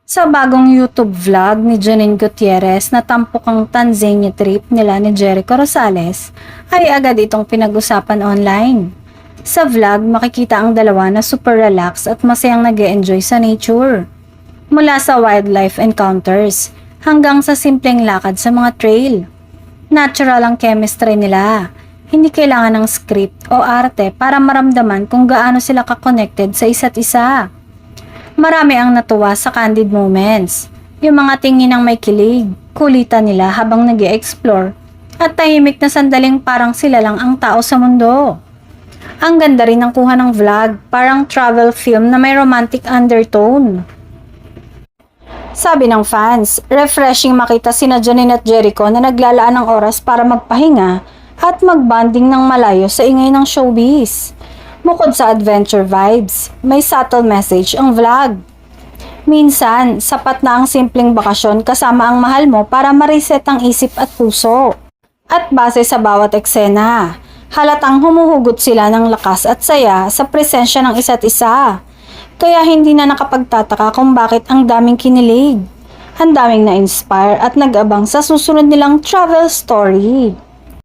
Sa bagong YouTube vlog ni Janine Gutierrez na tampok ang Tanzania trip nila ni Jericho Rosales, ay agad itong pinag-usapan online. Sa vlog, makikita ang dalawa na super relax at masayang nag-e-enjoy sa nature. Mula sa wildlife encounters hanggang sa simpleng lakad sa mga trail. Natural ang chemistry nila. Hindi kailangan ng script o arte para maramdaman kung gaano sila ka-connected sa isa't isa. Marami ang natuwa sa candid moments. Yung mga tingin ng may kilig, kulitan nila habang nag-e-explore, at tahimik na sandaling parang sila lang ang tao sa mundo. Ang ganda rin ng kuha ng vlog, parang travel film na may romantic undertone. Sabi ng fans, refreshing makita sina Janine at Jericho na naglalaan ng oras para magpahinga at magbanding ng malayo sa ingay ng showbiz. Bukod sa adventure vibes, may subtle message ang vlog. Minsan, sapat na ang simpleng bakasyon kasama ang mahal mo para ma-reset ang isip at puso. At base sa bawat eksena, halatang humuhugot sila ng lakas at saya sa presensya ng isa't isa. Kaya hindi na nakapagtataka kung bakit ang daming kinilig. Ang daming na-inspire at nag-abang sa susunod nilang travel story.